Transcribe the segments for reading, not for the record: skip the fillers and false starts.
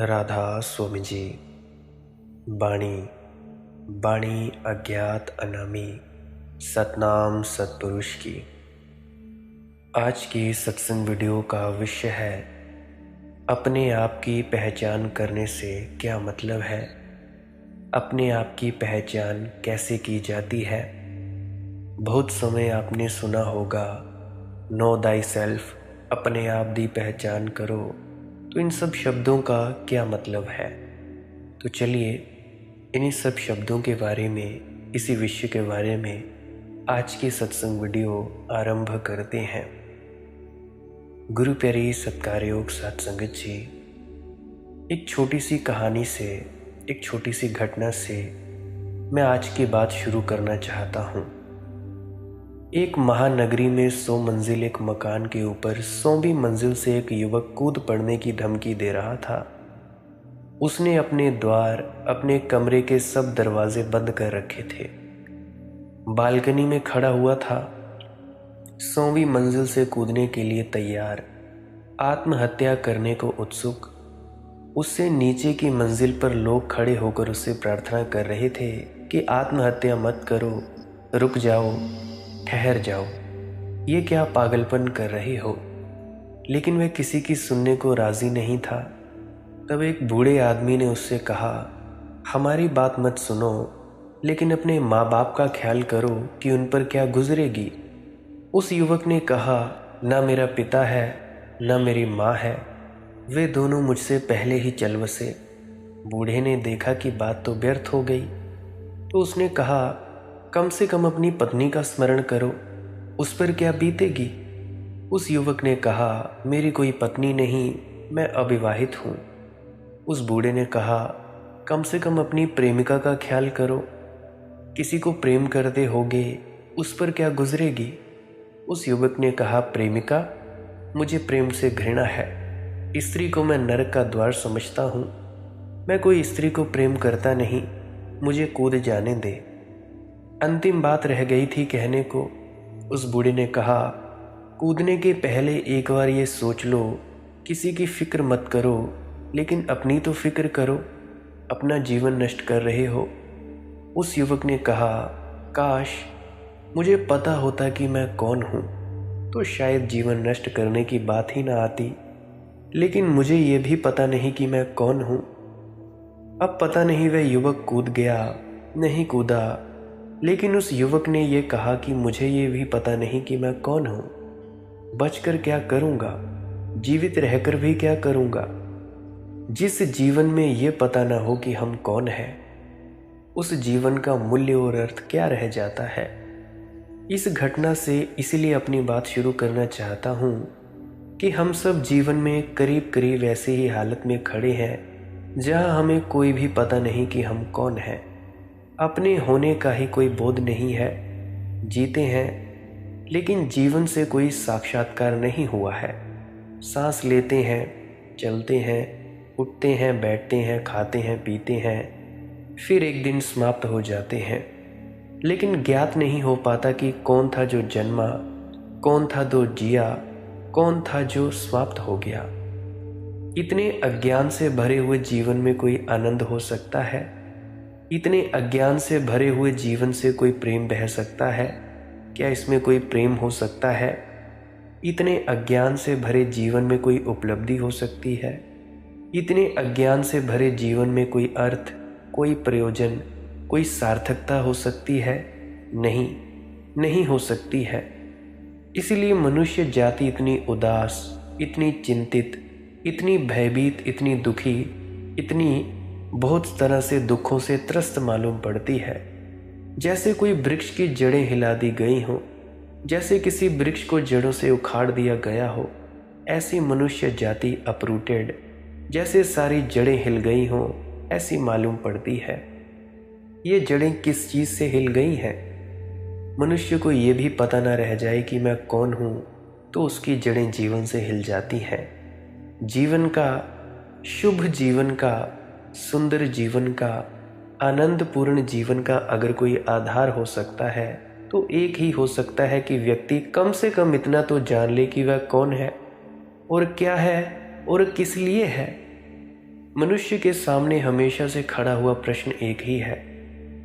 राधा स्वामी जी। बाणी बाणी अज्ञात अनामी, सतनाम सतपुरुष की। आज की सत्संग वीडियो का विषय है अपने आप की पहचान करने से क्या मतलब है। अपने आप की पहचान कैसे की जाती है। बहुत समय आपने सुना होगा, नो दाई सेल्फ, अपने आप दी पहचान करो। तो इन सब शब्दों का क्या मतलब है। तो चलिए इन्हीं सब शब्दों के बारे में, इसी विषय के बारे में आज की सत्संग वीडियो आरंभ करते हैं। गुरु प्यारी सत्कारयोग साध संगत जी, एक छोटी सी कहानी से, एक छोटी सी घटना से मैं आज की बात शुरू करना चाहता हूँ। एक महानगरी में 100 मंजिल एक मकान के ऊपर 100वीं मंजिल से एक युवक कूद पड़ने की धमकी दे रहा था। उसने अपने द्वार, अपने कमरे के सब दरवाजे बंद कर रखे थे। बालकनी में खड़ा हुआ था, 100वीं मंजिल से कूदने के लिए तैयार, आत्महत्या करने को उत्सुक। उससे नीचे की मंजिल पर लोग खड़े होकर उससे प्रार्थना कर रहे थे कि आत्महत्या मत करो, रुक जाओ, ठहर जाओ, ये क्या पागलपन कर रहे हो। लेकिन वह किसी की सुनने को राजी नहीं था। तब एक बूढ़े आदमी ने उससे कहा, हमारी बात मत सुनो, लेकिन अपने माँ बाप का ख्याल करो कि उन पर क्या गुजरेगी। उस युवक ने कहा, ना मेरा पिता है, ना मेरी माँ है, वे दोनों मुझसे पहले ही चल बसे। बूढ़े ने देखा कि बात तो व्यर्थ हो गई, तो उसने कहा, कम से कम अपनी पत्नी का स्मरण करो, उस पर क्या बीतेगी। उस युवक ने कहा, मेरी कोई पत्नी नहीं, मैं अविवाहित हूँ। उस बूढ़े ने कहा, कम से कम अपनी प्रेमिका का ख्याल करो, किसी को प्रेम करते होगे, उस पर क्या गुजरेगी। उस युवक ने कहा, प्रेमिका, मुझे प्रेम से घृणा है। स्त्री को मैं नरक का द्वार समझता हूँ। मैं कोई स्त्री को प्रेम करता नहीं, मुझे कूद जाने दे। अंतिम बात रह गई थी कहने को। उस बूढ़े ने कहा, कूदने के पहले एक बार ये सोच लो, किसी की फिक्र मत करो, लेकिन अपनी तो फिक्र करो, अपना जीवन नष्ट कर रहे हो। उस युवक ने कहा, काश मुझे पता होता कि मैं कौन हूँ, तो शायद जीवन नष्ट करने की बात ही ना आती। लेकिन मुझे ये भी पता नहीं कि मैं कौन हूँ। अब पता नहीं वह युवक कूद गया, नहीं कूदा, लेकिन उस युवक ने यह कहा कि मुझे ये भी पता नहीं कि मैं कौन हूँ। बचकर क्या करूँगा, जीवित रहकर भी क्या करूँगा। जिस जीवन में ये पता ना हो कि हम कौन हैं, उस जीवन का मूल्य और अर्थ क्या रह जाता है। इस घटना से इसलिए अपनी बात शुरू करना चाहता हूँ कि हम सब जीवन में करीब करीब ऐसी ही हालत में खड़े हैं जहाँ हमें कोई भी पता नहीं कि हम कौन हैं। अपने होने का ही कोई बोध नहीं है। जीते हैं, लेकिन जीवन से कोई साक्षात्कार नहीं हुआ है। सांस लेते हैं, चलते हैं, उठते हैं, बैठते हैं, खाते हैं, पीते हैं, फिर एक दिन समाप्त हो जाते हैं। लेकिन ज्ञात नहीं हो पाता कि कौन था जो जन्मा, कौन था जो जिया, कौन था जो समाप्त हो गया। इतने अज्ञान से भरे हुए जीवन में कोई आनंद हो सकता है? इतने अज्ञान से भरे हुए जीवन से कोई प्रेम बह सकता है? क्या इसमें कोई प्रेम हो सकता है? इतने अज्ञान से भरे जीवन में कोई उपलब्धि हो सकती है? इतने अज्ञान से भरे जीवन में कोई अर्थ, कोई प्रयोजन, कोई सार्थकता हो सकती है? नहीं, नहीं हो सकती है। इसलिए मनुष्य जाति इतनी उदास, इतनी चिंतित, इतनी भयभीत, इतनी दुखी, इतनी बहुत तरह से दुखों से त्रस्त मालूम पड़ती है। जैसे कोई वृक्ष की जड़ें हिला दी गई हों, जैसे किसी वृक्ष को जड़ों से उखाड़ दिया गया हो, ऐसी मनुष्य जाति अपरूटेड, जैसे सारी जड़ें हिल गई हों, ऐसी मालूम पड़ती है। ये जड़ें किस चीज़ से हिल गई हैं? मनुष्य को ये भी पता ना रह जाए कि मैं कौन हूँ, तो उसकी जड़ें जीवन से हिल जाती हैं। जीवन का, शुभ जीवन का, सुंदर जीवन का, आनंदपूर्ण जीवन का अगर कोई आधार हो सकता है, तो एक ही हो सकता है कि व्यक्ति कम से कम इतना तो जान ले कि वह कौन है और क्या है और किस लिए है। मनुष्य के सामने हमेशा से खड़ा हुआ प्रश्न एक ही है,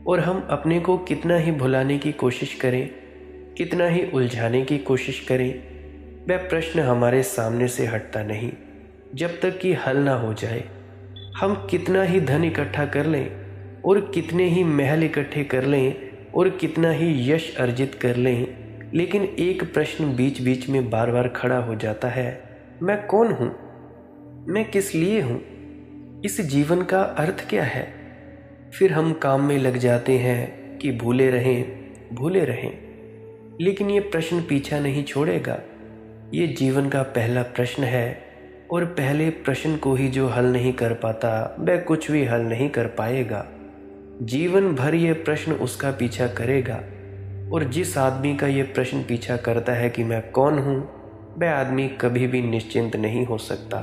और हम अपने को कितना ही भुलाने की कोशिश करें, कितना ही उलझाने की कोशिश करें, वह प्रश्न हमारे सामने से हटता नहीं जब तक कि हल ना हो जाए। हम कितना ही धन इकट्ठा कर लें और कितने ही महल इकट्ठे कर लें और कितना ही यश अर्जित कर लें, लेकिन एक प्रश्न बीच बीच में बार बार खड़ा हो जाता है, मैं कौन हूँ, मैं किस लिए हूँ, इस जीवन का अर्थ क्या है। फिर हम काम में लग जाते हैं कि भूले रहें भूले रहें, लेकिन ये प्रश्न पीछा नहीं छोड़ेगा। ये जीवन का पहला प्रश्न है, और पहले प्रश्न को ही जो हल नहीं कर पाता वह कुछ भी हल नहीं कर पाएगा। जीवन भर ये प्रश्न उसका पीछा करेगा, और जिस आदमी का ये प्रश्न पीछा करता है कि मैं कौन हूँ, वह आदमी कभी भी निश्चिंत नहीं हो सकता।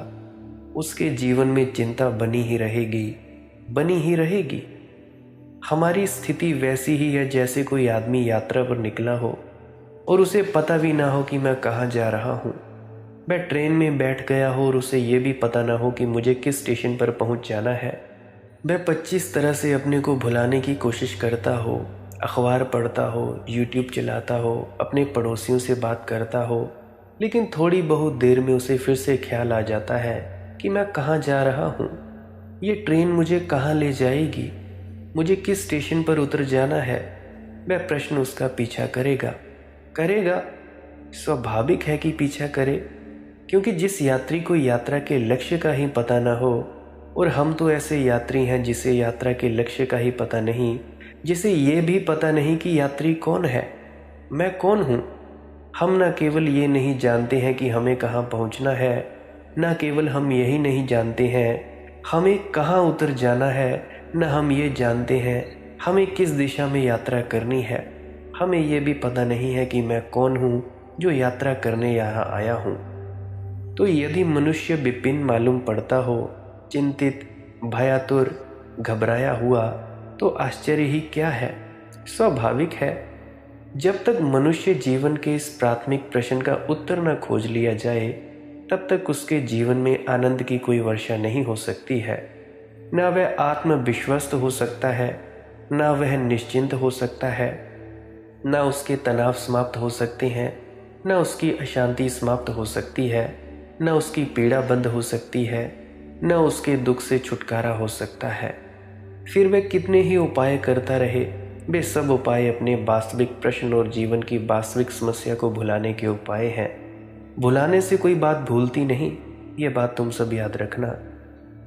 उसके जीवन में चिंता बनी ही रहेगी, बनी ही रहेगी। हमारी स्थिति वैसी ही है जैसे कोई आदमी यात्रा पर निकला हो और उसे पता भी ना हो कि मैं कहाँ जा रहा हूँ। वह ट्रेन में बैठ गया हो और उसे ये भी पता ना हो कि मुझे किस स्टेशन पर पहुँच जाना है। वह 25 तरह से अपने को भुलाने की कोशिश करता हो, अखबार पढ़ता हो, यूट्यूब चलाता हो, अपने पड़ोसियों से बात करता हो, लेकिन थोड़ी बहुत देर में उसे फिर से ख्याल आ जाता है कि मैं कहाँ जा रहा हूँ, ये ट्रेन मुझे कहाँ ले जाएगी, मुझे किस स्टेशन पर उतर जाना है। वह प्रश्न उसका पीछा करेगा करेगा स्वाभाविक है कि पीछा करे, क्योंकि जिस यात्री को यात्रा के लक्ष्य का ही पता ना हो, और हम तो ऐसे यात्री हैं जिसे यात्रा के लक्ष्य का ही पता नहीं, जिसे ये भी पता नहीं कि यात्री कौन है, मैं कौन हूँ। हम न केवल ये नहीं जानते हैं कि हमें कहाँ पहुँचना है, न केवल हम यही नहीं जानते हैं हमें कहाँ उतर जाना है, न हम ये जानते हैं हमें किस दिशा में यात्रा करनी है। हमें ये भी पता नहीं है कि मैं कौन हूँ जो यात्रा करने यहाँ आया हूँ। तो यदि मनुष्य विपिन मालूम पड़ता हो, चिंतित, भयातुर, घबराया हुआ, तो आश्चर्य ही क्या है, स्वाभाविक है। जब तक मनुष्य जीवन के इस प्राथमिक प्रश्न का उत्तर न खोज लिया जाए, तब तक उसके जीवन में आनंद की कोई वर्षा नहीं हो सकती है। न वह आत्मविश्वस्त हो सकता है, न वह निश्चिंत हो सकता है, न उसके तनाव समाप्त हो सकते हैं, न उसकी अशांति समाप्त हो सकती है, न उसकी पीड़ा बंद हो सकती है, न उसके दुख से छुटकारा हो सकता है। फिर वह कितने ही उपाय करता रहे, वे सब उपाय अपने वास्तविक प्रश्न और जीवन की वास्तविक समस्या को भुलाने के उपाय हैं। भुलाने से कोई बात भूलती नहीं, ये बात तुम सब याद रखना।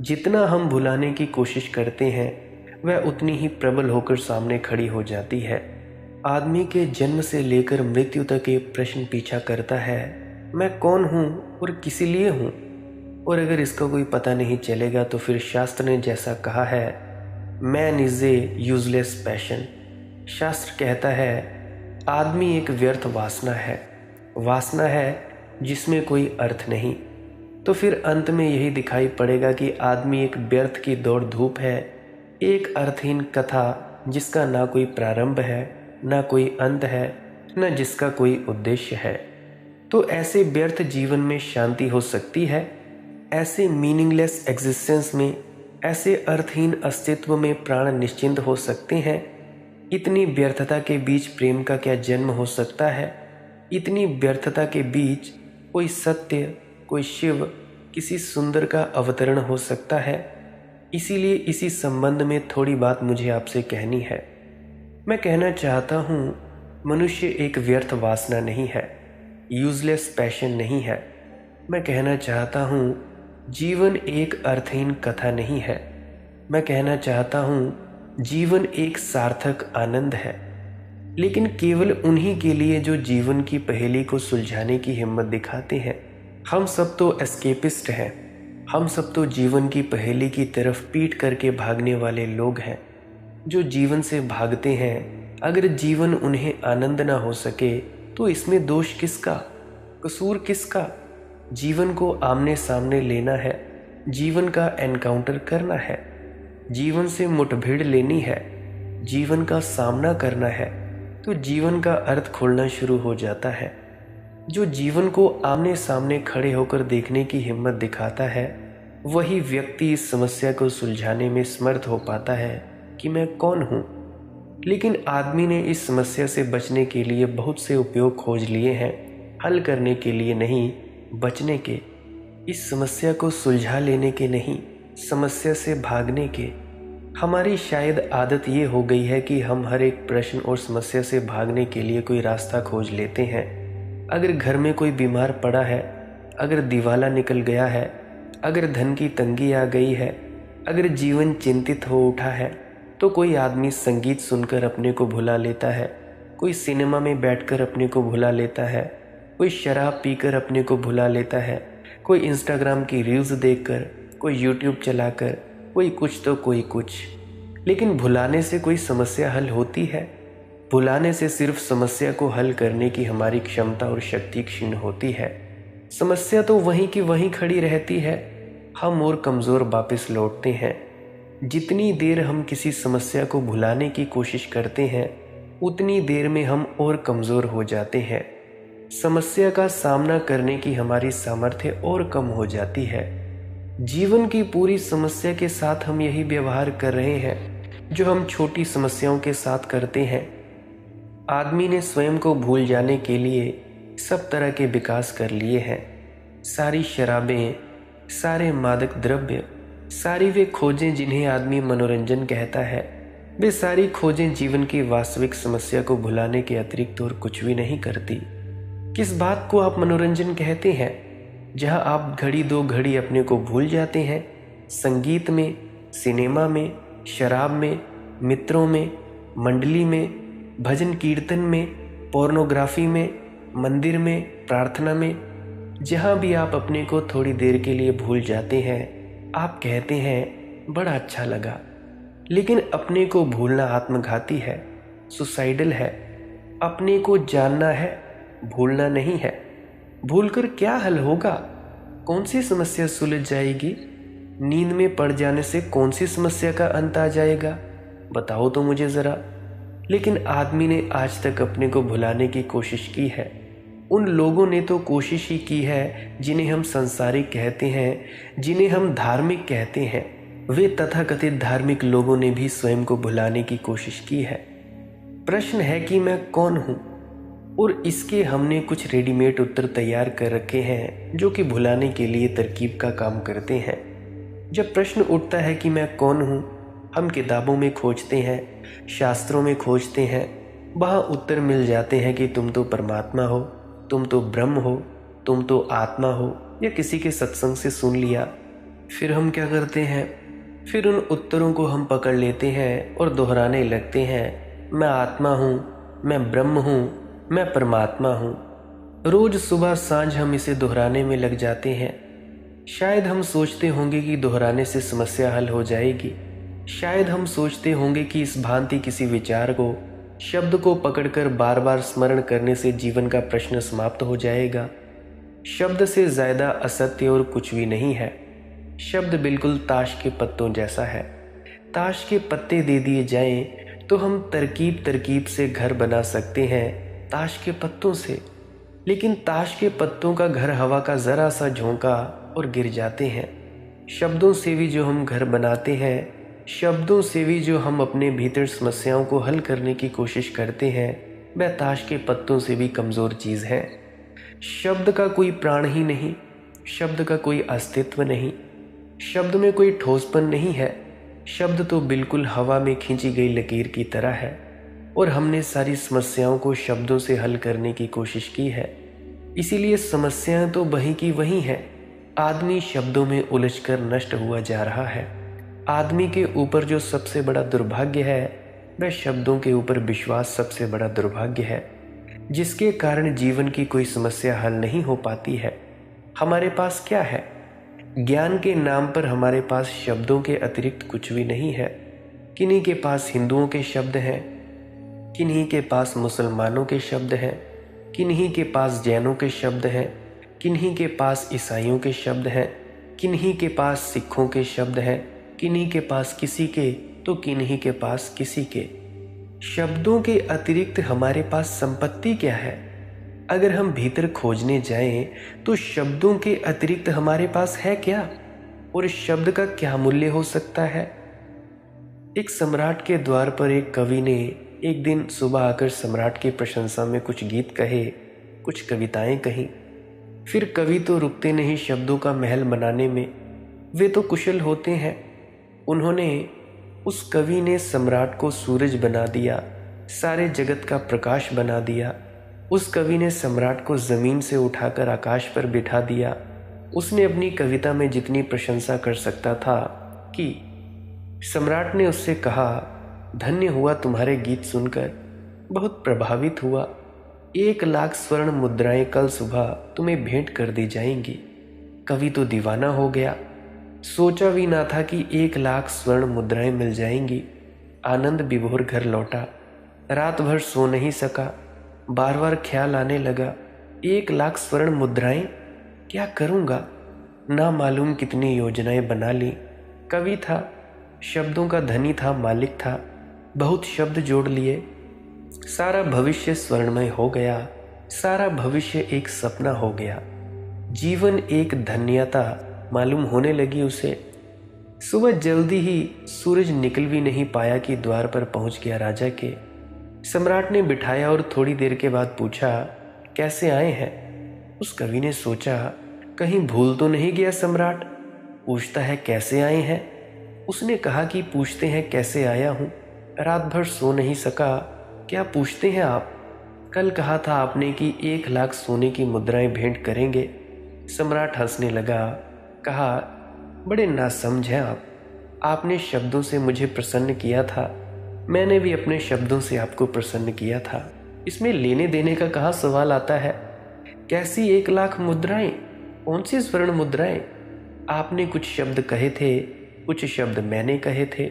जितना हम भुलाने की कोशिश करते हैं, वह उतनी ही प्रबल होकर सामने खड़ी हो जाती है। आदमी के जन्म से लेकर मृत्यु तक ये प्रश्न पीछा करता है, मैं कौन हूँ और किस लिए हूँ। और अगर इसका कोई पता नहीं चलेगा तो फिर शास्त्र ने जैसा कहा है, man is a useless passion. शास्त्र कहता है आदमी एक व्यर्थ वासना है, वासना है जिसमें कोई अर्थ नहीं। तो फिर अंत में यही दिखाई पड़ेगा कि आदमी एक व्यर्थ की दौड़ धूप है, एक अर्थहीन कथा जिसका ना कोई प्रारंभ है, ना कोई अंत है, न जिसका कोई उद्देश्य है। तो ऐसे व्यर्थ जीवन में शांति हो सकती है? ऐसे मीनिंगलेस एग्जिस्टेंस में, ऐसे अर्थहीन अस्तित्व में प्राण निश्चिंत हो सकते हैं? इतनी व्यर्थता के बीच प्रेम का क्या जन्म हो सकता है? इतनी व्यर्थता के बीच कोई सत्य, कोई शिव, किसी सुंदर का अवतरण हो सकता है? इसीलिए इसी संबंध में थोड़ी बात मुझे आपसे कहनी है। मैं कहना चाहता हूँ, मनुष्य एक व्यर्थ वासना नहीं है, यूजलेस पैशन नहीं है। मैं कहना चाहता हूँ, जीवन एक अर्थहीन कथा नहीं है। मैं कहना चाहता हूँ, जीवन एक सार्थक आनंद है, लेकिन केवल उन्हीं के लिए जो जीवन की पहेली को सुलझाने की हिम्मत दिखाते हैं। हम सब तो एस्केपिस्ट हैं, हम सब तो जीवन की पहेली की तरफ पीठ करके भागने वाले लोग हैं, जो जीवन से भागते हैं। अगर जीवन उन्हें आनंद ना हो सके तो इसमें दोष किसका, कसूर किसका? जीवन को आमने सामने लेना है, जीवन का एनकाउंटर करना है, जीवन से मुठभेड़ लेनी है, जीवन का सामना करना है, तो जीवन का अर्थ खोलना शुरू हो जाता है। जो जीवन को आमने सामने खड़े होकर देखने की हिम्मत दिखाता है, वही व्यक्ति इस समस्या को सुलझाने में समर्थ हो पाता है कि मैं कौन हूँ। लेकिन आदमी ने इस समस्या से बचने के लिए बहुत से उपयोग खोज लिए हैं, हल करने के लिए नहीं, बचने के। इस समस्या को सुलझा लेने के नहीं, समस्या से भागने के। हमारी शायद आदत ये हो गई है कि हम हर एक प्रश्न और समस्या से भागने के लिए कोई रास्ता खोज लेते हैं। अगर घर में कोई बीमार पड़ा है, अगर दिवाला निकल गया है, अगर धन की तंगी आ गई है, अगर जीवन चिंतित हो उठा है, तो कोई आदमी संगीत सुनकर अपने को भुला लेता है, कोई सिनेमा में बैठकर अपने को भुला लेता है, कोई शराब पीकर अपने को भुला लेता है, कोई इंस्टाग्राम की रील्स देखकर, कोई यूट्यूब चलाकर, कोई कुछ तो कोई कुछ। लेकिन भुलाने से कोई समस्या हल होती है? भुलाने से सिर्फ समस्या को हल करने की हमारी क्षमता और शक्ति क्षीण होती है। समस्या तो वहीं की वहीं खड़ी रहती है, हम और कमज़ोर वापस लौटते हैं। जितनी देर हम किसी समस्या को भुलाने की कोशिश करते हैं, उतनी देर में हम और कमज़ोर हो जाते हैं। समस्या का सामना करने की हमारी सामर्थ्य और कम हो जाती है। जीवन की पूरी समस्या के साथ हम यही व्यवहार कर रहे हैं जो हम छोटी समस्याओं के साथ करते हैं। आदमी ने स्वयं को भूल जाने के लिए सब तरह के विकास कर लिए हैं। सारी शराबें, सारे मादक द्रव्य, सारी वे खोजें जिन्हें आदमी मनोरंजन कहता है, वे सारी खोजें जीवन की वास्तविक समस्या को भुलाने के अतिरिक्त और कुछ भी नहीं करती। किस बात को आप मनोरंजन कहते हैं? जहां आप घड़ी दो घड़ी अपने को भूल जाते हैं, संगीत में, सिनेमा में, शराब में, मित्रों में, मंडली में, भजन कीर्तन में, पोर्नोग्राफी में, मंदिर में, प्रार्थना में, जहां भी आप अपने को थोड़ी देर के लिए भूल जाते हैं, आप कहते हैं बड़ा अच्छा लगा। लेकिन अपने को भूलना आत्मघाती है, सुसाइडल है। अपने को जानना है, भूलना नहीं है। भूलकर क्या हल होगा? कौन सी समस्या सुलझ जाएगी? नींद में पड़ जाने से कौन सी समस्या का अंत आ जाएगा? बताओ तो मुझे ज़रा। लेकिन आदमी ने आज तक अपने को भुलाने की कोशिश की है। उन लोगों ने तो कोशिश ही की है जिन्हें हम संसारिक कहते हैं, जिन्हें हम धार्मिक कहते हैं। वे तथाकथित धार्मिक लोगों ने भी स्वयं को भुलाने की कोशिश की है। प्रश्न है कि मैं कौन हूँ, और इसके हमने कुछ रेडीमेड उत्तर तैयार कर रखे हैं जो कि भुलाने के लिए तरकीब का काम करते हैं। जब प्रश्न उठता है कि मैं कौन हूँ, हम किताबों में खोजते हैं, शास्त्रों में खोजते हैं, वहाँ उत्तर मिल जाते हैं कि तुम तो परमात्मा हो, तुम तो ब्रह्म हो, तुम तो आत्मा हो, या किसी के सत्संग से सुन लिया। फिर हम क्या करते हैं? फिर उन उत्तरों को हम पकड़ लेते हैं और दोहराने लगते हैं, मैं आत्मा हूँ, मैं ब्रह्म हूँ, मैं परमात्मा हूँ। रोज सुबह सांझ हम इसे दोहराने में लग जाते हैं। शायद हम सोचते होंगे कि दोहराने से समस्या हल हो जाएगी। शायद हम सोचते होंगे कि इस भांति किसी विचार को, शब्द को पकड़कर बार बार स्मरण करने से जीवन का प्रश्न समाप्त हो जाएगा। शब्द से ज़्यादा असत्य और कुछ भी नहीं है। शब्द बिल्कुल ताश के पत्तों जैसा है। ताश के पत्ते दे दिए जाएं तो हम तरकीब तरकीब से घर बना सकते हैं ताश के पत्तों से। लेकिन ताश के पत्तों का घर हवा का ज़रा सा झोंका और गिर जाते हैं। शब्दों से भी जो हम घर बनाते हैं, शब्दों से भी जो हम अपने भीतर समस्याओं को हल करने की कोशिश करते हैं, वह ताश के पत्तों से भी कमज़ोर चीज़ है। शब्द का कोई प्राण ही नहीं, शब्द का कोई अस्तित्व नहीं, शब्द में कोई ठोसपन नहीं है। शब्द तो बिल्कुल हवा में खींची गई लकीर की तरह है, और हमने सारी समस्याओं को शब्दों से हल करने की कोशिश की है। इसीलिए समस्याएं तो वहीं की वहीं हैं। आदमी शब्दों में उलझकर नष्ट हुआ जा रहा है। आदमी के ऊपर जो सबसे बड़ा दुर्भाग्य है, वह शब्दों के ऊपर विश्वास सबसे बड़ा दुर्भाग्य है, जिसके कारण जीवन की कोई समस्या हल नहीं हो पाती है। हमारे पास क्या है? ज्ञान के नाम पर हमारे पास शब्दों के अतिरिक्त कुछ भी नहीं है। किन्हीं के पास हिंदुओं के शब्द हैं, किन्हीं के पास मुसलमानों के शब्द हैं, किन्हीं के पास जैनों के शब्द हैं, किन्हीं के पास ईसाइयों के शब्द हैं, किन्हीं के पास सिखों के शब्द हैं, किन्हीं के पास किसी के तो किन्हीं के पास किसी के। शब्दों के अतिरिक्त हमारे पास संपत्ति क्या है? अगर हम भीतर खोजने जाएं तो शब्दों के अतिरिक्त हमारे पास है क्या? और इस शब्द का क्या मूल्य हो सकता है। एक सम्राट के द्वार पर एक कवि ने एक दिन सुबह आकर सम्राट की प्रशंसा में कुछ गीत कहे, कुछ कविताएं कहीं। फिर कवि तो रुकते नहीं शब्दों का महल बनाने में, वे तो कुशल होते हैं। उन्होंने, उस कवि ने सम्राट को सूरज बना दिया, सारे जगत का प्रकाश बना दिया। उस कवि ने सम्राट को ज़मीन से उठाकर आकाश पर बिठा दिया। उसने अपनी कविता में जितनी प्रशंसा कर सकता था कि सम्राट ने उससे कहा, धन्य हुआ तुम्हारे गीत सुनकर, बहुत प्रभावित हुआ। 1,00,000 स्वर्ण मुद्राएं कल सुबह तुम्हें भेंट कर दी जाएंगी। कवि तो दीवाना हो गया, सोचा भी ना था कि 1,00,000 स्वर्ण मुद्राएं मिल जाएंगी। आनंद विभोर घर लौटा, रात भर सो नहीं सका, बार बार ख्याल आने लगा, 1,00,000 स्वर्ण मुद्राएं, क्या करूँगा। ना मालूम कितनी योजनाएं बना ली। कवि था, शब्दों का धनी था, मालिक था, बहुत शब्द जोड़ लिए। सारा भविष्य स्वर्णमय हो गया, सारा भविष्य एक सपना हो गया। जीवन एक धन्यता मालूम होने लगी उसे। सुबह जल्दी ही सूरज निकल भी नहीं पाया कि द्वार पर पहुंच गया राजा के। सम्राट ने बिठाया और थोड़ी देर के बाद पूछा, कैसे आए हैं। उस कवि ने सोचा, कहीं भूल तो नहीं गया सम्राट, पूछता है कैसे आए हैं। उसने कहा कि पूछते हैं कैसे आया हूँ, रात भर सो नहीं सका। क्या पूछते हैं आप? कल कहा था आपने कि 1,00,000 सोने की मुद्राएं भेंट करेंगे। सम्राट हंसने लगा, कहा, बड़े नासमझ हैं आप। आपने शब्दों से मुझे प्रसन्न किया था, मैंने भी अपने शब्दों से आपको प्रसन्न किया था। इसमें लेने देने का कहाँ सवाल आता है। कैसी 1,00,000 मुद्राएं, कौन सी स्वर्ण मुद्राएं? आपने कुछ शब्द कहे थे, कुछ शब्द मैंने कहे थे।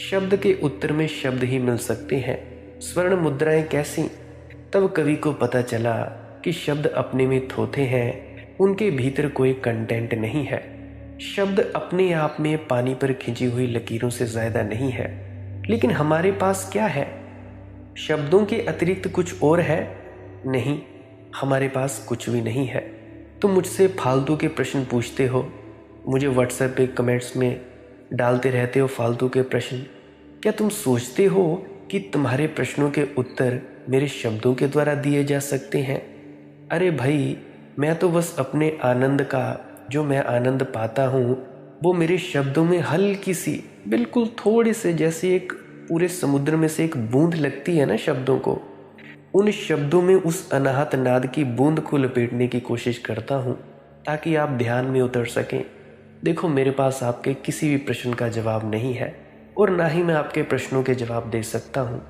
शब्द के उत्तर में शब्द ही मिल सकते हैं, स्वर्ण मुद्राएं कैसी? तब कवि को पता चला कि शब्द अपने में थोथे हैं, उनके भीतर कोई कंटेंट नहीं है। शब्द अपने आप में पानी पर खिंची हुई लकीरों से ज़्यादा नहीं है। लेकिन हमारे पास क्या है? शब्दों के अतिरिक्त कुछ और है? नहीं, हमारे पास कुछ भी नहीं है। तुम मुझसे फालतू के प्रश्न पूछते हो, मुझे व्हाट्सएप पे कमेंट्स में डालते रहते हो फालतू के प्रश्न। क्या तुम सोचते हो कि तुम्हारे प्रश्नों के उत्तर मेरे शब्दों के द्वारा दिए जा सकते हैं? अरे भाई, मैं तो बस अपने आनंद का, जो मैं आनंद पाता हूँ, वो मेरे शब्दों में हल्की सी, बिल्कुल थोड़ी से, जैसे एक पूरे समुद्र में से एक बूंद लगती है ना शब्दों को, उन शब्दों में उस अनाहत नाद की बूंद को लपेटने की कोशिश करता हूँ ताकि आप ध्यान में उतर सकें। देखो, मेरे पास आपके किसी भी प्रश्न का जवाब नहीं है और ना ही मैं आपके प्रश्नों के जवाब दे सकता हूँ,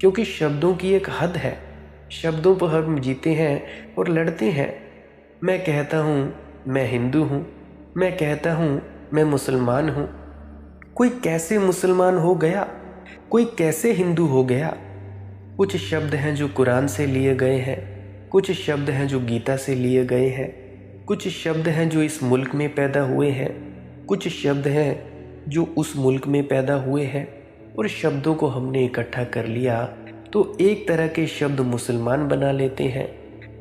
क्योंकि शब्दों की एक हद है। शब्दों पर हम जीते हैं और लड़ते हैं। मैं कहता हूँ मैं हिंदू हूँ, मैं कहता हूँ मैं मुसलमान हूँ। कोई कैसे मुसलमान हो गया, कोई कैसे हिंदू हो गया। कुछ शब्द हैं जो कुरान से लिए गए हैं, कुछ शब्द हैं जो गीता से लिए गए हैं, कुछ शब्द हैं जो इस मुल्क में पैदा हुए हैं, कुछ शब्द हैं जो उस मुल्क में पैदा हुए हैं। और शब्दों को हमने इकट्ठा कर लिया तो एक तरह के शब्द मुसलमान बना लेते हैं,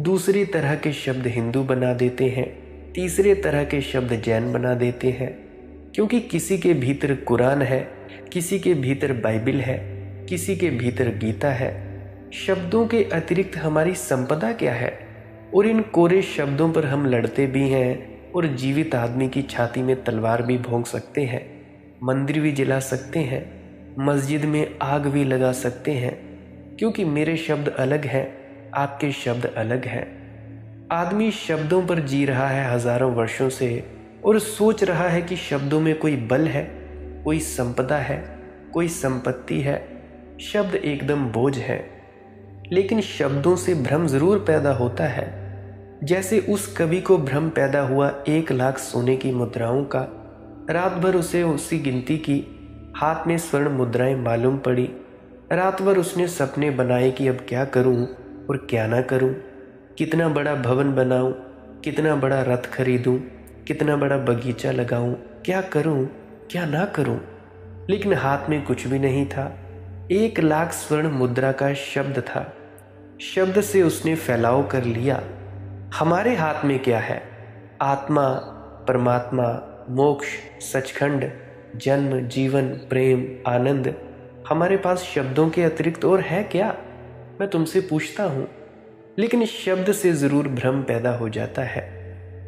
दूसरी तरह के शब्द हिंदू बना देते हैं, तीसरे तरह के शब्द जैन बना देते हैं। क्योंकि किसी के भीतर कुरान है, किसी के भीतर बाइबिल है, किसी के भीतर गीता है। शब्दों के अतिरिक्त हमारी संपदा क्या है? और इन कोरे शब्दों पर हम लड़ते भी हैं और जीवित आदमी की छाती में तलवार भी भोंक सकते हैं, मंदिर भी जला सकते हैं, मस्जिद में आग भी लगा सकते हैं। क्योंकि मेरे शब्द अलग हैं, आपके शब्द अलग हैं। आदमी शब्दों पर जी रहा है हजारों वर्षों से और सोच रहा है कि शब्दों में कोई बल है, कोई संपदा है, कोई संपत्ति है। शब्द एकदम बोझ है। लेकिन शब्दों से भ्रम जरूर पैदा होता है, जैसे उस कवि को भ्रम पैदा हुआ 1,00,000 सोने की मुद्राओं का। रात भर उसे उसी गिनती की, हाथ में स्वर्ण मुद्राएं मालूम पड़ी। रात भर उसने सपने बनाए कि अब क्या करूं और क्या ना करूं, कितना बड़ा भवन बनाऊं, कितना बड़ा रथ खरीदूं, कितना बड़ा बगीचा लगाऊं, क्या करूं क्या ना करूं। लेकिन हाथ में कुछ भी नहीं था। 1,00,000 स्वर्ण मुद्रा का शब्द था। शब्द से उसने फैलाव कर लिया। हमारे हाथ में क्या है? आत्मा, परमात्मा, मोक्ष, सचखंड, जन्म, जीवन, प्रेम, आनंद, हमारे पास शब्दों के अतिरिक्त और है क्या? मैं तुमसे पूछता हूँ। लेकिन शब्द से ज़रूर भ्रम पैदा हो जाता है।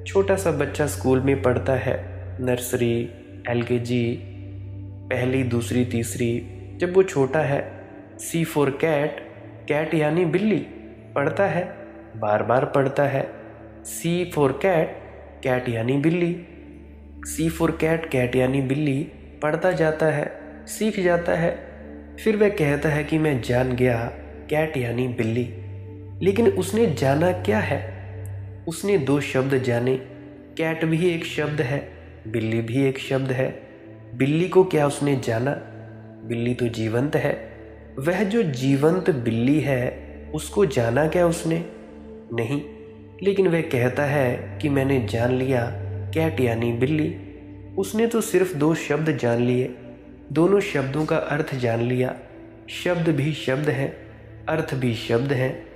छोटा सा बच्चा स्कूल में पढ़ता है, नर्सरी, LKG, पहली, दूसरी, तीसरी। जब वो छोटा है, C फॉर कैट, कैट यानी बिल्ली, पढ़ता है, बार बार पढ़ता है। C फॉर कैट, कैट यानी बिल्ली, C फॉर कैट, कैट यानी बिल्ली, पढ़ता जाता है, सीख जाता है। फिर वह कहता है कि मैं जान गया, कैट यानी बिल्ली। लेकिन उसने जाना क्या है? उसने दो शब्द जाने, कैट भी एक शब्द है, बिल्ली भी एक शब्द है। बिल्ली को क्या उसने जाना? बिल्ली तो जीवंत है। वह जो जीवंत बिल्ली है, उसको जाना क्या उसने? नहीं। लेकिन वह कहता है कि मैंने जान लिया, कैट यानी बिल्ली। उसने तो सिर्फ दो शब्द जान लिए, दोनों शब्दों का अर्थ जान लिया। शब्द भी शब्द हैं, अर्थ भी शब्द हैं,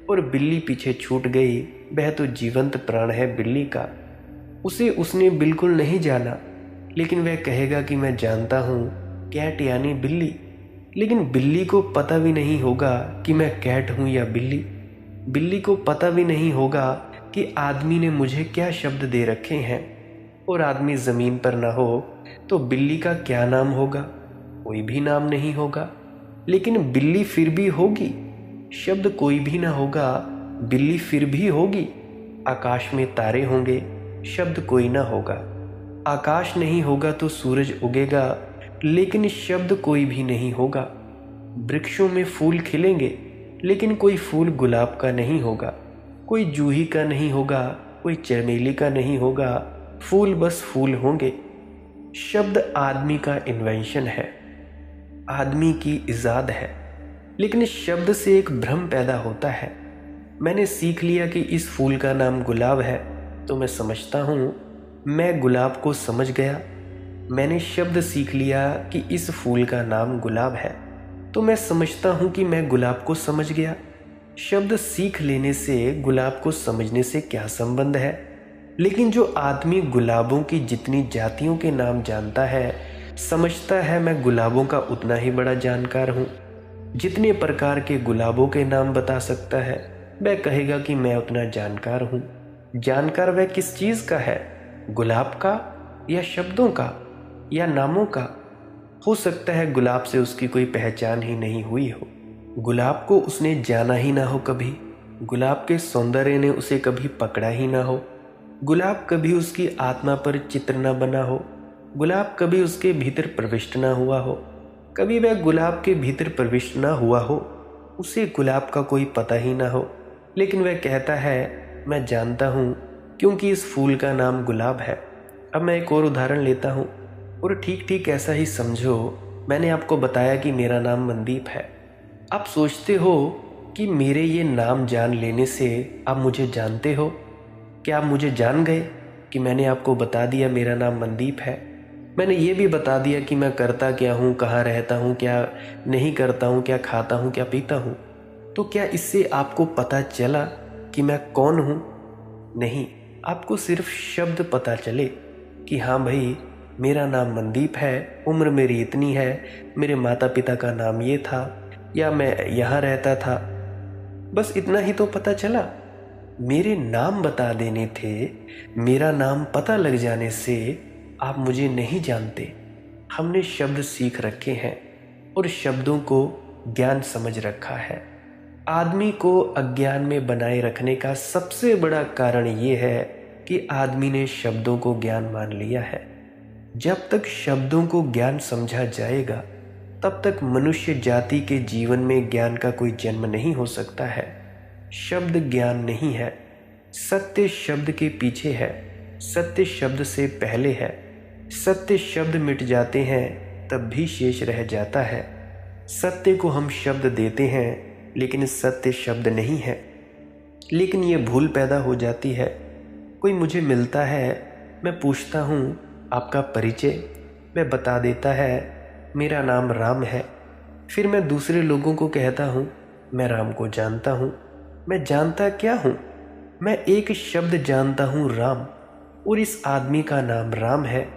और बिल्ली पीछे छूट गई। वह तो जीवंत प्राण है बिल्ली का, उसे उसने बिल्कुल नहीं जाना। लेकिन वह कहेगा कि मैं जानता हूँ, कैट यानी बिल्ली। लेकिन बिल्ली को पता भी नहीं होगा कि मैं कैट हूँ या बिल्ली। बिल्ली को पता भी नहीं होगा कि आदमी ने मुझे क्या शब्द दे रखे हैं। और आदमी ज़मीन पर ना हो तो बिल्ली का क्या नाम होगा? कोई भी नाम नहीं होगा। लेकिन बिल्ली फिर भी होगी। शब्द कोई भी ना होगा, बिल्ली फिर भी होगी। आकाश में तारे होंगे, शब्द कोई ना होगा। आकाश नहीं होगा तो सूरज उगेगा, लेकिन शब्द कोई भी नहीं होगा। वृक्षों में फूल खिलेंगे, लेकिन कोई फूल गुलाब का नहीं होगा, कोई जूही का नहीं होगा, कोई चमेली का नहीं होगा। फूल बस फूल होंगे। शब्द आदमी का इन्वेंशन है, आदमी की इजाद है। लेकिन शब्द से एक भ्रम पैदा होता है। मैंने सीख लिया कि इस फूल का नाम गुलाब है, तो मैं समझता हूँ मैं गुलाब को समझ गया। मैंने शब्द सीख लिया कि इस फूल का नाम गुलाब है, तो मैं समझता हूँ कि मैं गुलाब को समझ गया। शब्द सीख लेने से गुलाब को समझने से क्या संबंध है? लेकिन जो आदमी गुलाबों की जितनी जातियों के नाम जानता है, समझता है मैं गुलाबों का उतना ही बड़ा जानकार हूँ। जितने प्रकार के गुलाबों के नाम बता सकता है, वह कहेगा कि मैं उतना जानकार हूँ। जानकार वह किस चीज़ का है? गुलाब का, या शब्दों का, या नामों का? हो सकता है गुलाब से उसकी कोई पहचान ही नहीं हुई हो, गुलाब को उसने जाना ही ना हो कभी, गुलाब के सौंदर्य ने उसे कभी पकड़ा ही ना हो, गुलाब कभी उसकी आत्मा पर चित्र न बना हो, गुलाब कभी उसके भीतर प्रविष्ट ना हुआ हो, कभी वह गुलाब के भीतर प्रविष्ट ना हुआ हो, उसे गुलाब का कोई पता ही ना हो। लेकिन वह कहता है मैं जानता हूँ, क्योंकि इस फूल का नाम गुलाब है। अब मैं एक और उदाहरण लेता हूँ, और ठीक ठीक ऐसा ही समझो। मैंने आपको बताया कि मेरा नाम मनदीप है। आप सोचते हो कि मेरे ये नाम जान लेने से आप मुझे जानते हो? क्या आप मुझे जान गए कि मैंने आपको बता दिया मेरा नाम मनदीप है? मैंने ये भी बता दिया कि मैं करता क्या हूँ, कहाँ रहता हूँ, क्या नहीं करता हूँ, क्या खाता हूँ, क्या पीता हूँ। तो क्या इससे आपको पता चला कि मैं कौन हूँ? नहीं, आपको सिर्फ शब्द पता चले कि हाँ भाई, मेरा नाम मनदीप है, उम्र मेरी इतनी है, मेरे माता पिता का नाम ये था, या मैं यहाँ रहता था। बस इतना ही तो पता चला। मेरे नाम बता देने थे, मेरा नाम पता लग जाने से आप मुझे नहीं जानते। हमने शब्द सीख रखे हैं और शब्दों को ज्ञान समझ रखा है। आदमी को अज्ञान में बनाए रखने का सबसे बड़ा कारण ये है कि आदमी ने शब्दों को ज्ञान मान लिया है। जब तक शब्दों को ज्ञान समझा जाएगा, तब तक मनुष्य जाति के जीवन में ज्ञान का कोई जन्म नहीं हो सकता है। शब्द ज्ञान नहीं है, सत्य शब्द के पीछे है, सत्य शब्द से पहले है। सत्य शब्द मिट जाते हैं तब भी शेष रह जाता है। सत्य को हम शब्द देते हैं, लेकिन सत्य शब्द नहीं है। लेकिन ये भूल पैदा हो जाती है। कोई मुझे मिलता है, मैं पूछता हूँ आपका परिचय, वह बता देता है मेरा नाम राम है। फिर मैं दूसरे लोगों को कहता हूँ मैं राम को जानता हूँ। मैं जानता क्या हूँ? मैं एक शब्द जानता हूँ, राम, और इस आदमी का नाम राम है।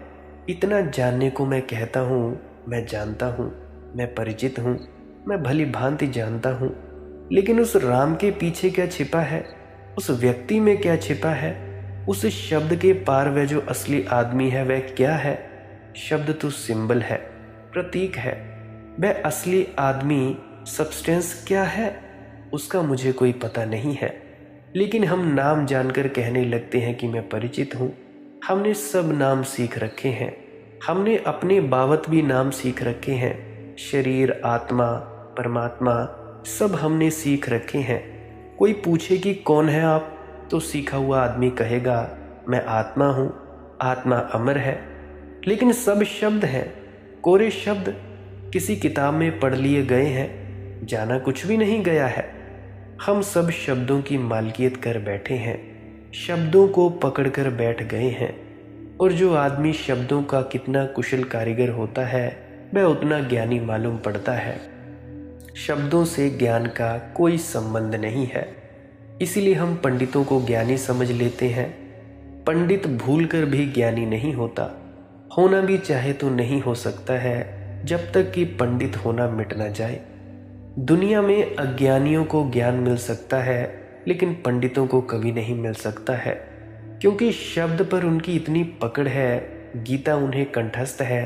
इतना जानने को मैं कहता हूँ, मैं जानता हूँ, मैं परिचित हूँ, मैं भली भांति जानता हूँ, लेकिन उस राम के पीछे क्या छिपा है, उस व्यक्ति में क्या छिपा है, उस शब्द के पार वह जो असली आदमी है वह क्या है। शब्द तो सिंबल है, प्रतीक है, वह असली आदमी सब्सटेंस क्या है उसका मुझे कोई पता नहीं है। लेकिन हम नाम जानकर कहने लगते हैं कि मैं परिचित हूँ। हमने सब नाम सीख रखे हैं, हमने अपने बाबत भी नाम सीख रखे हैं। शरीर, आत्मा, परमात्मा सब हमने सीख रखे हैं। कोई पूछे कि कौन है आप, तो सीखा हुआ आदमी कहेगा मैं आत्मा हूँ, आत्मा अमर है। लेकिन सब शब्द हैं, कोरे शब्द, किसी किताब में पढ़ लिए गए हैं, जाना कुछ भी नहीं गया है। हम सब शब्दों की मालकियत कर बैठे हैं, शब्दों को पकड़कर बैठ गए हैं। और जो आदमी शब्दों का कितना कुशल कारीगर होता है वह उतना ज्ञानी मालूम पड़ता है। शब्दों से ज्ञान का कोई संबंध नहीं है, इसीलिए हम पंडितों को ज्ञानी समझ लेते हैं। पंडित भूलकर भी ज्ञानी नहीं होता, होना भी चाहे तो नहीं हो सकता है जब तक कि पंडित होना मिट ना जाए। दुनिया में अज्ञानियों को ज्ञान मिल सकता है, लेकिन पंडितों को कभी नहीं मिल सकता है, क्योंकि शब्द पर उनकी इतनी पकड़ है। गीता उन्हें कंठस्थ है,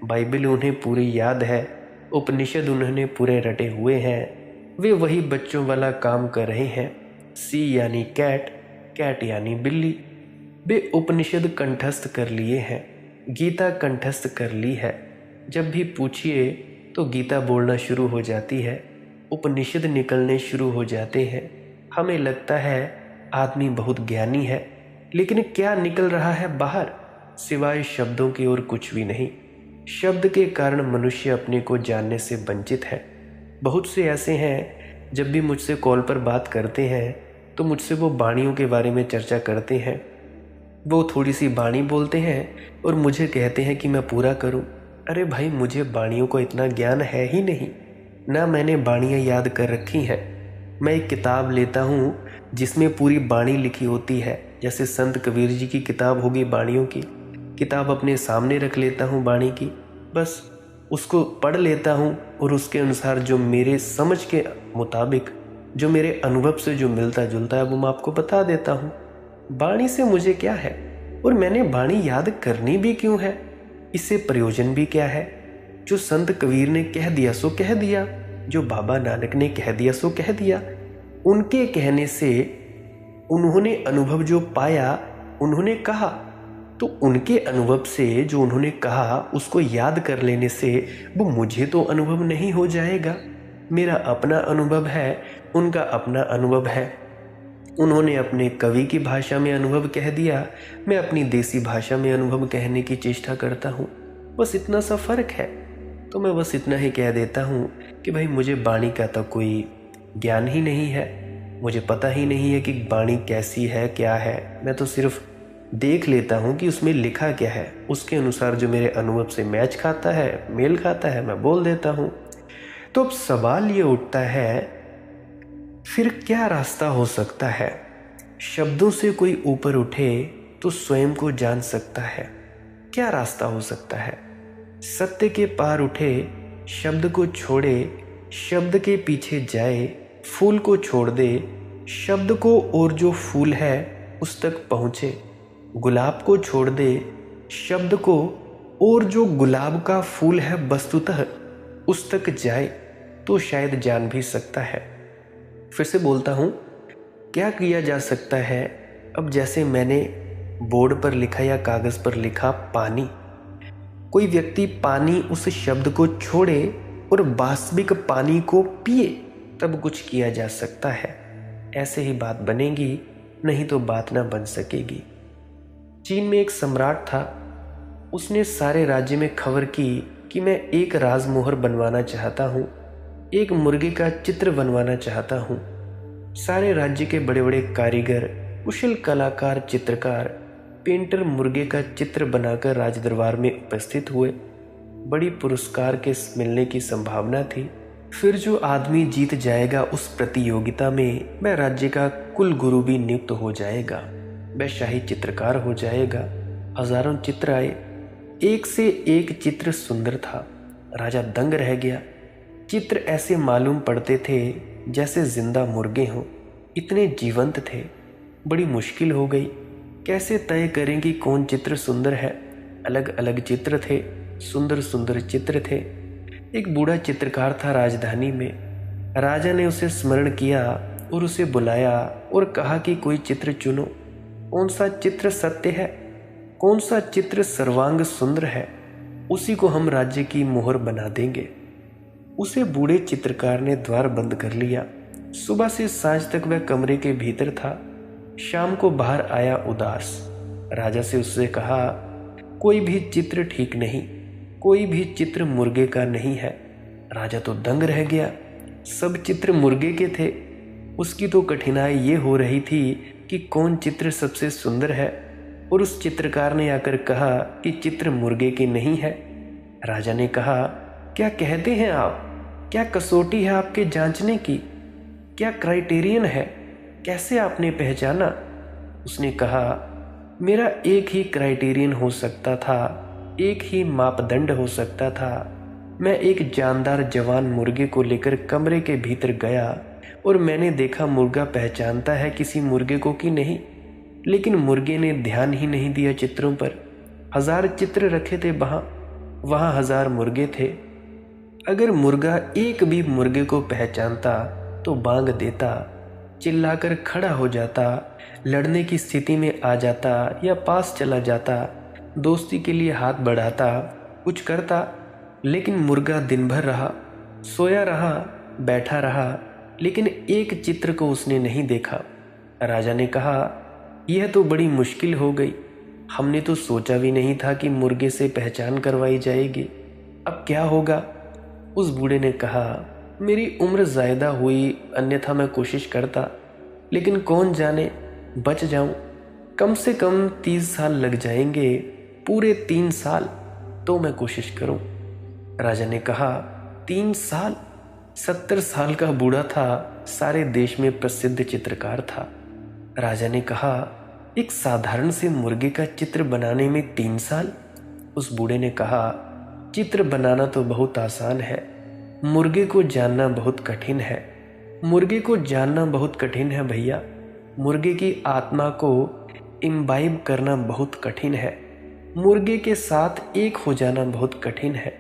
बाइबल उन्हें पूरी याद है, उपनिषद उन्होंने पूरे रटे हुए हैं। वे वही बच्चों वाला काम कर रहे हैं, सी यानी कैट, कैट यानी बिल्ली। वे उपनिषद कंठस्थ कर लिए हैं, गीता कंठस्थ कर ली है। जब भी पूछिए तो गीता बोलना शुरू हो जाती है, उपनिषद निकलने शुरू हो जाते हैं। हमें लगता है आदमी बहुत ज्ञानी है, लेकिन क्या निकल रहा है बाहर, सिवाय शब्दों के और कुछ भी नहीं। शब्द के कारण मनुष्य अपने को जानने से वंचित है। बहुत से ऐसे हैं, जब भी मुझसे कॉल पर बात करते हैं तो मुझसे वो वाणियों के बारे में चर्चा करते हैं। वो थोड़ी सी वाणी बोलते हैं और मुझे कहते हैं कि मैं पूरा करूं। अरे भाई, मुझे वाणियों को इतना ज्ञान है ही नहीं, ना मैंने वाणियाँ याद कर रखी हैं। मैं एक किताब लेता हूँ जिसमें पूरी वाणी लिखी होती है, जैसे संत कबीर जी की किताब होगी वाणियों की, किताब अपने सामने रख लेता हूँ वाणी की, बस उसको पढ़ लेता हूँ और उसके अनुसार जो मेरे समझ के मुताबिक, जो मेरे अनुभव से जो मिलता जुलता है वो मैं आपको बता देता हूँ। वाणी से मुझे क्या है, और मैंने वाणी याद करनी भी क्यों है, इससे प्रयोजन भी क्या है। जो संत कबीर ने कह दिया सो कह दिया, जो बाबा नानक ने कह दिया सो कह दिया। उनके कहने से, उन्होंने अनुभव जो पाया उन्होंने कहा, तो उनके अनुभव से जो उन्होंने कहा उसको याद कर लेने से वो मुझे तो अनुभव नहीं हो जाएगा। मेरा अपना अनुभव है, उनका अपना अनुभव है। उन्होंने अपने कवि की भाषा में अनुभव कह दिया, मैं अपनी देसी भाषा में अनुभव कहने की चेष्टा करता हूँ। बस इतना सा फर्क है। तो मैं बस इतना ही कह देता हूँ कि भाई मुझे वाणी का तो कोई ज्ञान ही नहीं है, मुझे पता ही नहीं है कि वाणी कैसी है, क्या है। मैं तो सिर्फ देख लेता हूँ कि उसमें लिखा क्या है, उसके अनुसार जो मेरे अनुभव से मैच खाता है, मेल खाता है, मैं बोल देता हूँ। तो अब सवाल ये उठता है, फिर क्या रास्ता हो सकता है। शब्दों से कोई ऊपर उठे तो स्वयं को जान सकता है। क्या रास्ता हो सकता है। सत्य के पार उठे, शब्द को छोड़े, शब्द के पीछे जाए, फूल को छोड़ दे, शब्द को और जो फूल है उस तक पहुँचे। गुलाब को छोड़ दे, शब्द को और जो गुलाब का फूल है वस्तुतः उस तक जाए, तो शायद जान भी सकता है। फिर से बोलता हूँ, क्या किया जा सकता है। अब जैसे मैंने बोर्ड पर लिखा या कागज़ पर लिखा पानी, कोई व्यक्ति पानी उस शब्द को छोड़े और वास्तविक पानी को पिए, तब कुछ किया जा सकता है। ऐसे ही बात बनेगी, नहीं तो बात ना बन सकेगी। चीन में एक सम्राट था, उसने सारे राज्य में खबर की कि मैं एक राजमोहर बनवाना चाहता हूँ, एक मुर्गे का चित्र बनवाना चाहता हूँ। सारे राज्य के बड़े बड़े कारीगर, कुशल कलाकार, चित्रकार, पेंटर मुर्गे का चित्र बनाकर राजदरबार में उपस्थित हुए। बड़ी पुरस्कार के मिलने की संभावना थी। फिर जो आदमी जीत जाएगा उस प्रतियोगिता में, वह राज्य का कुल गुरु भी नियुक्त हो जाएगा, वह शाही चित्रकार हो जाएगा। हजारों चित्र आए, एक से एक चित्र सुंदर था। राजा दंग रह गया। चित्र ऐसे मालूम पड़ते थे जैसे जिंदा मुर्गे हों, इतने जीवंत थे। बड़ी मुश्किल हो गई, कैसे तय करें कि कौन चित्र सुंदर है। अलग अलग चित्र थे, सुंदर सुंदर चित्र थे। एक बूढ़ा चित्रकार था राजधानी में। राजा ने उसे स्मरण किया और उसे बुलाया और कहा कि कोई चित्र चुनो। कौन सा चित्र सत्य है, कौन सा चित्र सर्वांग सुंदर है, उसी को हम राज्य की मोहर बना देंगे। उसे बूढ़े चित्रकार ने द्वार बंद कर लिया। सुबह से सांझ तक वह कमरे के भीतर था। शाम को बाहर आया उदास। राजा से उससे कहा, कोई भी चित्र ठीक नहीं, कोई भी चित्र मुर्गे का नहीं है। राजा तो दंग रह गया, सब चित्र मुर्गे के थे। उसकी तो कठिनाई ये हो रही थी कि कौन चित्र सबसे सुंदर है, और उस चित्रकार ने आकर कहा कि चित्र मुर्गे के नहीं है। राजा ने कहा, क्या कहते हैं आप? क्या कसौटी है आपके जांचने की? क्या क्राइटेरियन है? कैसे आपने पहचाना? उसने कहा, मेरा एक ही क्राइटेरियन हो सकता था, एक ही मापदंड हो सकता था। मैं एक जानदार जवान मुर्गे को लेकर कमरे के भीतर गया और मैंने देखा मुर्गा पहचानता है किसी मुर्गे को कि नहीं। लेकिन मुर्गे ने ध्यान ही नहीं दिया चित्रों पर। 1000 चित्र रखे थे वहाँ 1000 मुर्गे थे। अगर मुर्गा एक भी मुर्गे को पहचानता तो बांग देता, चिल्लाकर खड़ा हो जाता, लड़ने की स्थिति में आ जाता या पास चला जाता, दोस्ती के लिए हाथ बढ़ाता, कुछ करता। लेकिन मुर्गा दिन भर रहा, सोया रहा, बैठा रहा, लेकिन एक चित्र को उसने नहीं देखा। राजा ने कहा, यह तो बड़ी मुश्किल हो गई। हमने तो सोचा भी नहीं था कि मुर्गे से पहचान करवाई जाएगी। अब क्या होगा? उस बूढ़े ने कहा, मेरी उम्र ज़्यादा हुई, अन्यथा मैं कोशिश करता, लेकिन कौन जाने बच जाऊं। कम से कम 30 साल लग जाएंगे, पूरे 3 साल, तो मैं कोशिश करूं। राजा ने कहा, 3 साल? 70 साल का बूढ़ा था, सारे देश में प्रसिद्ध चित्रकार था। राजा ने कहा, एक साधारण से मुर्गे का चित्र बनाने में 3 साल? उस बूढ़े ने कहा, चित्र बनाना तो बहुत आसान है, मुर्गे को जानना बहुत कठिन है। मुर्गे को जानना बहुत कठिन है भैया। मुर्गे की आत्मा को इम्बाइब करना बहुत कठिन है। मुर्गे के साथ एक हो जाना बहुत कठिन है।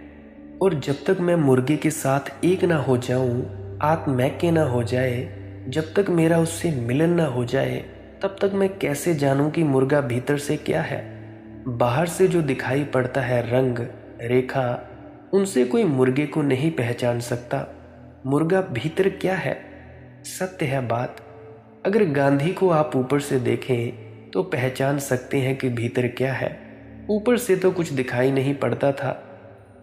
और जब तक मैं मुर्गे के साथ एक ना हो जाऊं, आत्मैक्य ना हो जाए, जब तक मेरा उससे मिलन ना हो जाए, तब तक मैं कैसे जानूं कि मुर्गा भीतर से क्या है। बाहर से जो दिखाई पड़ता है रंग, रेखा, उनसे कोई मुर्गे को नहीं पहचान सकता। मुर्गा भीतर क्या है? सत्य है बात। अगर गांधी को आप ऊपर से देखें तो पहचान सकते हैं कि भीतर क्या है। ऊपर से तो कुछ दिखाई नहीं पड़ता था।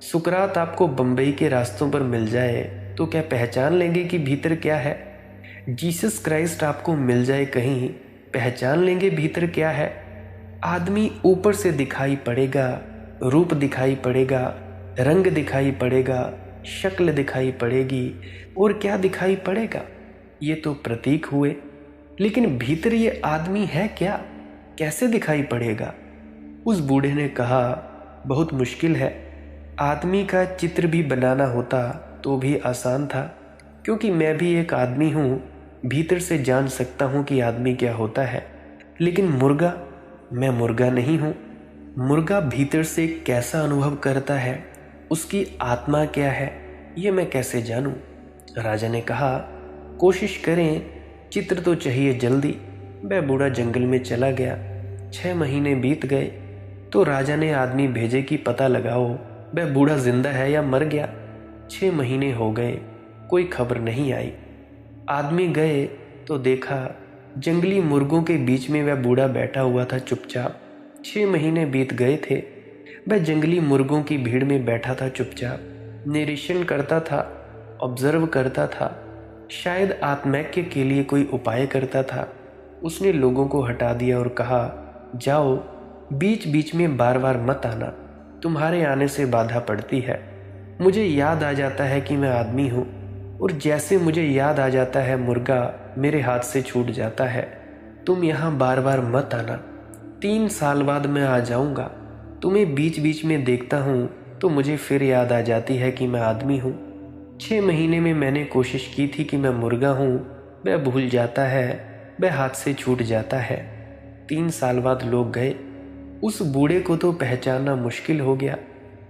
सुकरात आपको बंबई के रास्तों पर मिल जाए तो क्या पहचान लेंगे कि भीतर क्या है? जीसस क्राइस्ट आपको मिल जाए कहीं, पहचान लेंगे भीतर क्या है? आदमी ऊपर से दिखाई पड़ेगा, रूप दिखाई पड़ेगा, रंग दिखाई पड़ेगा, शक्ल दिखाई पड़ेगी, और क्या दिखाई पड़ेगा? ये तो प्रतीक हुए, लेकिन भीतर ये आदमी है क्या? कैसे दिखाई पड़ेगा? उस बूढ़े ने कहा, बहुत मुश्किल है। आदमी का चित्र भी बनाना होता तो भी आसान था, क्योंकि मैं भी एक आदमी हूँ, भीतर से जान सकता हूँ कि आदमी क्या होता है। लेकिन मुर्गा, मैं मुर्गा नहीं हूँ। मुर्गा भीतर से कैसा अनुभव करता है, उसकी आत्मा क्या है, ये मैं कैसे जानूं? राजा ने कहा, कोशिश करें, चित्र तो चाहिए जल्दी। वह बूढ़ा जंगल में चला गया। 6 महीने बीत गए तो राजा ने आदमी भेजे कि पता लगाओ वह बूढ़ा जिंदा है या मर गया। 6 महीने हो गए, कोई खबर नहीं आई। आदमी गए तो देखा जंगली मुर्गों के बीच में वह बूढ़ा बैठा हुआ था चुपचाप। 6 महीने बीत गए थे। वह जंगली मुर्गों की भीड़ में बैठा था चुपचाप, निरीक्षण करता था, ऑब्जर्व करता था, शायद आत्मैक्य के लिए कोई उपाय करता था। उसने लोगों को हटा दिया और कहा, जाओ, बीच बीच में बार बार मत आना, तुम्हारे आने से बाधा पड़ती है। मुझे याद आ जाता है कि मैं आदमी हूँ, और जैसे मुझे याद आ जाता है मुर्गा मेरे हाथ से छूट जाता है। तुम यहाँ बार बार मत आना, 3 साल बाद मैं आ जाऊँगा। तुम्हें बीच बीच में देखता हूँ तो मुझे फिर याद आ जाती है कि मैं आदमी हूँ। 6 महीने में मैंने कोशिश की थी कि मैं मुर्गा हूँ, वह भूल जाता है, वह हाथ से छूट जाता है। 3 साल बाद लोग गए, उस बूढ़े को तो पहचानना मुश्किल हो गया।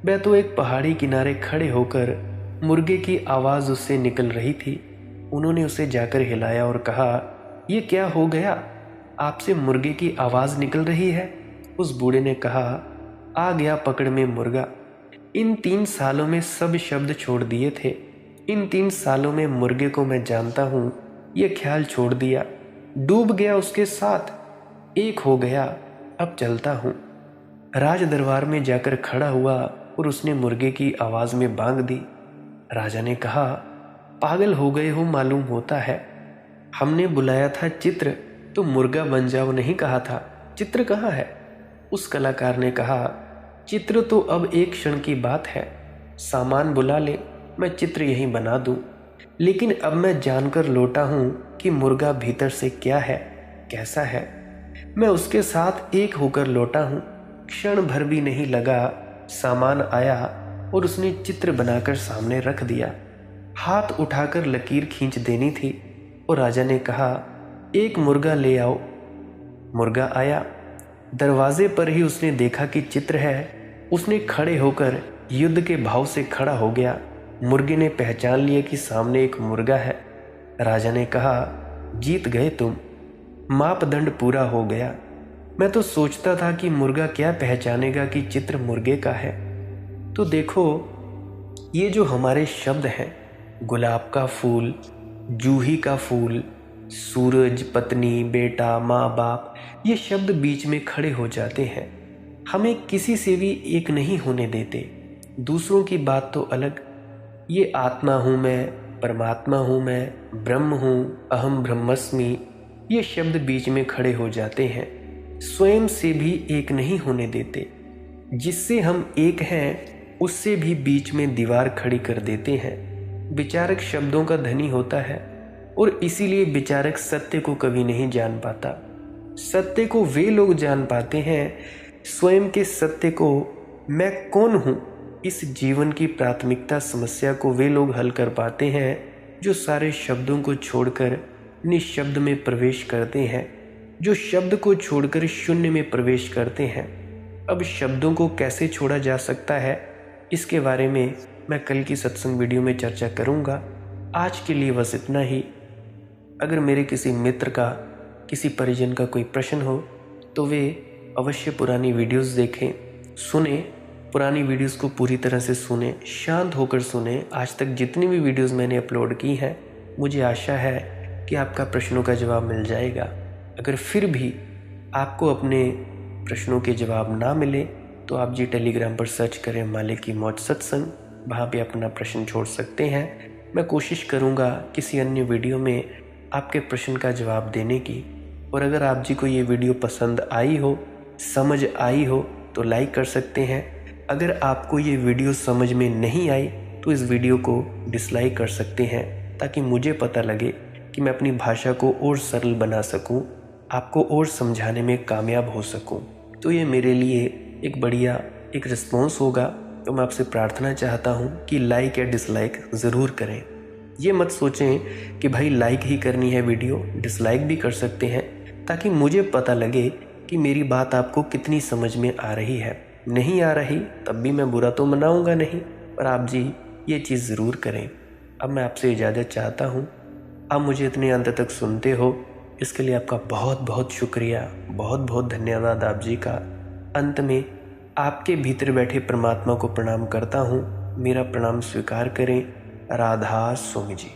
वह तो एक पहाड़ी किनारे खड़े होकर मुर्गे की आवाज़ उससे निकल रही थी। उन्होंने उसे जाकर हिलाया और कहा, ये क्या हो गया, आपसे मुर्गे की आवाज़ निकल रही है। उस बूढ़े ने कहा, आ गया पकड़ में मुर्गा। इन 3 सालों में सब शब्द छोड़ दिए थे। इन 3 सालों में मुर्गे को मैं जानता हूँ, ये ख्याल छोड़ दिया, डूब गया उसके साथ, एक हो गया, अब चलता हूँ। राज दरबार में जाकर खड़ा हुआ और उसने मुर्गे की आवाज़ में बांग दी। राजा ने कहा, पागल हो गए हो मालूम होता है। हमने बुलाया था चित्र, तो मुर्गा बन जाओ नहीं कहा था, चित्र कहाँ है। उस कलाकार ने कहा, चित्र तो अब एक क्षण की बात है, सामान बुला ले, मैं चित्र यहीं बना दूं। लेकिन अब मैं जानकर लौटा हूं कि मुर्गा भीतर से क्या है, कैसा है। मैं उसके साथ एक होकर लौटा हूं। क्षण भर भी नहीं लगा, सामान आया और उसने चित्र बनाकर सामने रख दिया। हाथ उठाकर लकीर खींच देनी थी और राजा ने कहा, एक मुर्गा ले आओ। मुर्गा आया। दरवाजे पर ही उसने देखा कि चित्र है। उसने खड़े होकर युद्ध के भाव से खड़ा हो गया। मुर्गे ने पहचान लिया कि सामने एक मुर्गा है। राजा ने कहा, जीत गए तुम, मापदंड पूरा हो गया। मैं तो सोचता था कि मुर्गा क्या पहचानेगा कि चित्र मुर्गे का है। तो देखो, ये जो हमारे शब्द हैं, गुलाब का फूल, जूही का फूल, सूरज, पत्नी, बेटा, माँ बाप, ये शब्द बीच में खड़े हो जाते हैं। हमें किसी से भी एक नहीं होने देते। दूसरों की बात तो अलग, ये आत्मा हूँ मैं, परमात्मा हूँ मैं, ब्रह्म हूँ, अहम ब्रह्मस्मि, ये शब्द बीच में खड़े हो जाते हैं। स्वयं से भी एक नहीं होने देते। जिससे हम एक हैं, उससे भी बीच में दीवार खड़ी कर देते हैं। विचारक शब्दों का धनी होता है और इसीलिए विचारक सत्य को कभी नहीं जान पाता। सत्य को वे लोग जान पाते हैं, स्वयं के सत्य को, मैं कौन हूँ, इस जीवन की प्राथमिकता समस्या को वे लोग हल कर पाते हैं जो सारे शब्दों को छोड़कर निःशब्द में प्रवेश करते हैं, जो शब्द को छोड़कर शून्य में प्रवेश करते हैं। अब शब्दों को कैसे छोड़ा जा सकता है, इसके बारे में मैं कल की सत्संग वीडियो में चर्चा करूंगा। आज के लिए बस इतना ही। अगर मेरे किसी मित्र का, किसी परिजन का कोई प्रश्न हो तो वे अवश्य पुरानी वीडियोस देखें, सुने, पुरानी वीडियोस को पूरी तरह से सुने, शांत होकर सुने। आज तक जितनी भी वीडियोस मैंने अपलोड की हैं, मुझे आशा है कि आपका प्रश्नों का जवाब मिल जाएगा। अगर फिर भी आपको अपने प्रश्नों के जवाब ना मिले तो आप जी टेलीग्राम पर सर्च करें मालिक की मौज सत्संग, वहाँ पे अपना प्रश्न छोड़ सकते हैं। मैं कोशिश करूँगा किसी अन्य वीडियो में आपके प्रश्न का जवाब देने की। और अगर आप जी को ये वीडियो पसंद आई हो, समझ आई हो तो लाइक कर सकते हैं। अगर आपको ये वीडियो समझ में नहीं आई तो इस वीडियो को डिसलाइक कर सकते हैं, ताकि मुझे पता लगे कि मैं अपनी भाषा को और सरल बना सकूं, आपको और समझाने में कामयाब हो सकूं। तो ये मेरे लिए एक बढ़िया एक रिस्पॉन्स होगा। तो मैं आपसे प्रार्थना चाहता हूं कि लाइक या डिसलाइक ज़रूर करें। ये मत सोचें कि भाई लाइक ही करनी है वीडियो, डिसलाइक भी कर सकते हैं, ताकि मुझे पता लगे कि मेरी बात आपको कितनी समझ में आ रही है। नहीं आ रही तब भी मैं बुरा तो मनाऊंगा नहीं, पर आप जी ये चीज़ ज़रूर करें। अब मैं आपसे इजाज़त चाहता हूँ। आप मुझे इतने अंत तक सुनते हो, इसके लिए आपका बहुत बहुत शुक्रिया, बहुत बहुत धन्यवाद आप जी का। अंत में आपके भीतर बैठे परमात्मा को प्रणाम करता हूँ। मेरा प्रणाम स्वीकार करें। राधा स्वामी जी।